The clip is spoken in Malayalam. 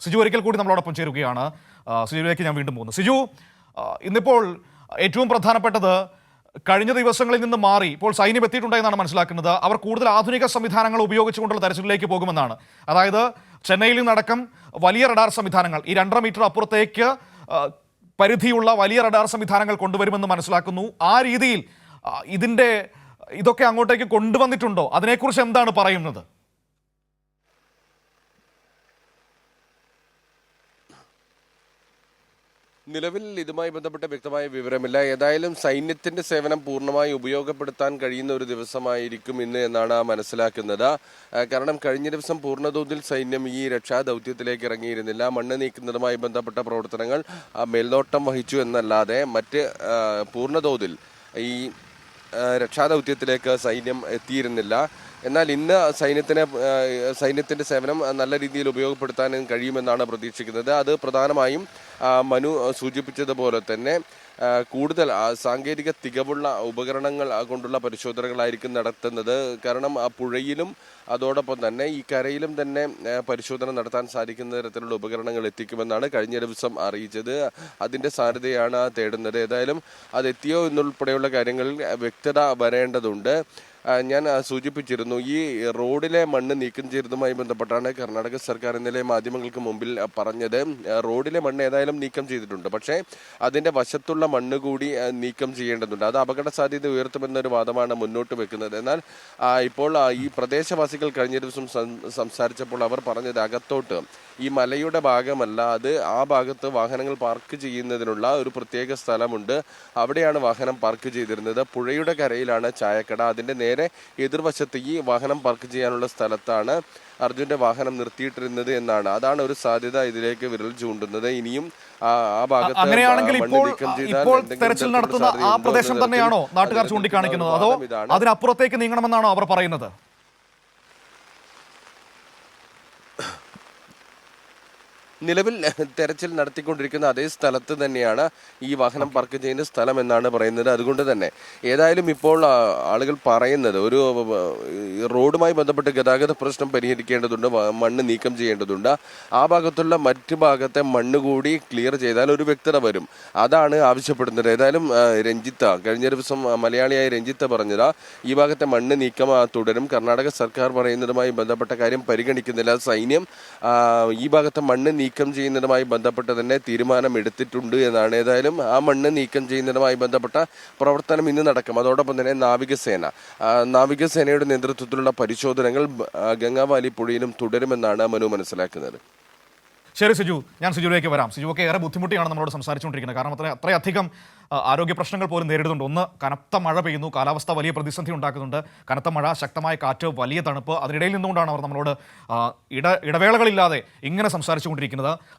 സിജു ഒരിക്കൽ കൂടി നമ്മളോടൊപ്പം ചേരുകയാണ്. സിജുവിലേക്ക് ഞാൻ വീണ്ടും പോകുന്നു. സിജു, ഇന്നിപ്പോൾ ഏറ്റവും പ്രധാനപ്പെട്ടത് കഴിഞ്ഞ ദിവസങ്ങളിൽ നിന്ന് മാറി ഇപ്പോൾ സൈന്യം എത്തിയിട്ടുണ്ടെന്നാണ് മനസ്സിലാക്കുന്നത്. അവർ കൂടുതൽ ആധുനിക സംവിധാനങ്ങൾ ഉപയോഗിച്ചുകൊണ്ടുള്ള തെരച്ചിലിലേക്ക് പോകുമെന്നാണ്. അതായത് ചെന്നൈയിൽ നിന്നടക്കം വലിയ റഡാർ സംവിധാനങ്ങൾ, ഈ 2.5 മീറ്റർ അപ്പുറത്തേക്ക് പരിധിയുള്ള വലിയ റഡാർ സംവിധാനങ്ങൾ കൊണ്ടുവരുമെന്ന് മനസ്സിലാക്കുന്നു. ആ രീതിയിൽ ഇതൊക്കെ അങ്ങോട്ടേക്ക് കൊണ്ടുവന്നിട്ടുണ്ടോ? അതിനെക്കുറിച്ച് എന്താണ് പറയുന്നത്? നിലവിൽ ഇതുമായി ബന്ധപ്പെട്ട വ്യക്തമായ വിവരമില്ല. ഏതായാലും സൈന്യത്തിന്റെ സേവനം പൂർണ്ണമായി ഉപയോഗപ്പെടുത്താൻ കഴിയുന്ന ഒരു ദിവസമായിരിക്കും ഇന്ന് എന്നാണ് മനസ്സിലാക്കുന്നത്. കാരണം കഴിഞ്ഞ ദിവസം പൂർണ്ണതോതിൽ സൈന്യം ഈ രക്ഷാദൗത്യത്തിലേക്ക് ഇറങ്ങിയിരുന്നില്ല. മണ്ണ് നീക്കുന്നതുമായി ബന്ധപ്പെട്ട പ്രവർത്തനങ്ങൾ മേൽനോട്ടം വഹിച്ചു എന്നല്ലാതെ മറ്റ് പൂർണ്ണതോതിൽ ഈ രക്ഷാദൗത്യത്തിലേക്ക് സൈന്യം എത്തിയിരുന്നില്ല. എന്നാൽ ഇന്ന് സൈന്യത്തിന്റെ സേവനം നല്ല രീതിയിൽ ഉപയോഗപ്പെടുത്താൻ കഴിയുമെന്നാണ് പ്രതീക്ഷിക്കുന്നത്. അത് പ്രധാനമായും മനു സൂചിപ്പിച്ചതുപോലെ തന്നെ കൂടുതൽ സാങ്കേതിക തികവുള്ള ഉപകരണങ്ങൾ കൊണ്ടുള്ള പരിശോധനകളായിരിക്കും നടത്തുന്നത്. കാരണം ആ പുഴയിലും അതോടൊപ്പം തന്നെ ഈ കരയിലും തന്നെ പരിശോധന നടത്താൻ സാധിക്കുന്ന തരത്തിലുള്ള ഉപകരണങ്ങൾ എത്തിക്കുമെന്നാണ് കഴിഞ്ഞ ദിവസം അറിയിച്ചത്. അതിന്റെ സാധ്യതയാണ് തേടുന്നത്. ഏതായാലും അതെത്തിയോ എന്നുൾപ്പെടെയുള്ള കാര്യങ്ങളിൽ വ്യക്തത വരേണ്ടതുണ്ട്. ഞാൻ സൂചിപ്പിച്ചിരുന്നു, ഈ റോഡിലെ മണ്ണ് നീക്കം ചെയ്തതുമായി ബന്ധപ്പെട്ടാണ് കർണാടക സർക്കാർ ഇന്നലെ മാധ്യമങ്ങൾക്ക് മുമ്പിൽ പറഞ്ഞത്. റോഡിലെ മണ്ണ് ഏതായാലും നീക്കം ചെയ്തിട്ടുണ്ട്, പക്ഷേ അതിന്റെ വശത്തുള്ള മണ്ണ് കൂടി നീക്കം ചെയ്യേണ്ടതുണ്ട്. അത് അപകട സാധ്യത ഉയർത്തുമെന്നൊരു വാദമാണ് മുന്നോട്ട് വെക്കുന്നത്. എന്നാൽ ഇപ്പോൾ ഈ പ്രദേശവാസികൾ കഴിഞ്ഞ ദിവസം സംസാരിച്ചപ്പോൾ അവർ പറഞ്ഞത് അകത്തോട്ട് ഈ മലയുടെ ഭാഗമല്ല, അത് ആ ഭാഗത്ത് വാഹനങ്ങൾ പാർക്ക് ചെയ്യുന്നതിനുള്ള ഒരു പ്രത്യേക സ്ഥലമുണ്ട്. അവിടെയാണ് വാഹനം പാർക്ക് ചെയ്തിരുന്നത്. പുഴയുടെ കരയിലാണ് ചായക്കട. അതിന്റെ നേരെ എതിർവശത്ത് ഈ വാഹനം പാർക്ക് ചെയ്യാനുള്ള സ്ഥലത്താണ് അർജുന്റെ വാഹനം നിർത്തിയിട്ടിരുന്നത് എന്നാണ്. അതാണ് ഒരു സാധ്യത ഇതിലേക്ക് വിരൽ ചൂണ്ടുന്നത്. ഇനിയും ആ ഭാഗത്ത് അങ്ങനെയാണെങ്കിൽ ഇപ്പോൾ തെരച്ചിൽ നടത്തുന്ന ആ പ്രദേശം തന്നെയാണോ നാട്ടുകാർ ചൂണ്ടിക്കാണിക്കുന്നത്, അതോ അതിനപ്പുറത്തേക്ക് നീങ്ങണമെന്നാണോ അവർ പറയുന്നത്? നിലവിൽ തെരച്ചിൽ നടത്തിക്കൊണ്ടിരിക്കുന്ന അതേ സ്ഥലത്ത് തന്നെയാണ് ഈ വാഹനം പാർക്ക് ചെയ്യുന്ന സ്ഥലം എന്നാണ് പറയുന്നത്. അതുകൊണ്ട് തന്നെ ഏതായാലും ഇപ്പോൾ ആളുകൾ പറയുന്നത് ഒരു റോഡുമായി ബന്ധപ്പെട്ട് ഗതാഗത പ്രശ്നം പരിഹരിക്കേണ്ടതുണ്ട്, മണ്ണ് നീക്കം ചെയ്യേണ്ടതുണ്ട്. ആ ഭാഗത്തുള്ള മറ്റു ഭാഗത്തെ മണ്ണ് കൂടി ക്ലിയർ ചെയ്താൽ ഒരു വ്യക്തത വരും. അതാണ് ആവശ്യപ്പെടുന്നത്. ഏതായാലും രഞ്ജിത്ത കഴിഞ്ഞ ദിവസം മലയാളിയായ രഞ്ജിത്ത പറഞ്ഞത് ഈ ഭാഗത്തെ മണ്ണ് നീക്കം തുടരും. കർണാടക സർക്കാർ പറയുന്നതുമായി ബന്ധപ്പെട്ട കാര്യം പരിഗണിക്കുന്നില്ല. സൈന്യം ഈ ഭാഗത്തെ മണ്ണ് നീക്കം ചെയ്യുന്നതുമായി ബന്ധപ്പെട്ട് തന്നെ തീരുമാനം എടുത്തിട്ടുണ്ട് എന്നാണ്. ഏതായാലും ആ മണ്ണ് നീക്കം ചെയ്യുന്നതുമായി ബന്ധപ്പെട്ട പ്രവർത്തനം ഇന്ന് നടക്കും. അതോടൊപ്പം തന്നെ നാവികസേനയുടെ നേതൃത്വത്തിലുള്ള പരിശോധനകൾ ഗംഗാവാലി പുഴയിലും തുടരുമെന്നാണ് മനു മനസ്സിലാക്കുന്നത്. ശരി സിജു, ഞാൻ സിജുവിലേക്ക് വരാം. സിജുവൊക്കെ ഏറെ ബുദ്ധിമുട്ടിയാണ് നമ്മളോട് സംസാരിച്ചുകൊണ്ടിരിക്കുന്നത്. കാരണം അത്രയധികം ആരോഗ്യ പ്രശ്നങ്ങൾ പോലും നേരിടുന്നുണ്ട്. ഒന്ന്, കനത്ത മഴ പെയ്യുന്നു, കാലാവസ്ഥ വലിയ പ്രതിസന്ധി ഉണ്ടാക്കുന്നുണ്ട്. കനത്ത മഴ, ശക്തമായ കാറ്റ്, വലിയ തണുപ്പ്. അതിനിടയിൽ നിന്നുകൊണ്ടാണ് അവർ നമ്മളോട് ഇടവേളകളില്ലാതെ ഇങ്ങനെ സംസാരിച്ചുകൊണ്ടിരിക്കുന്നത്.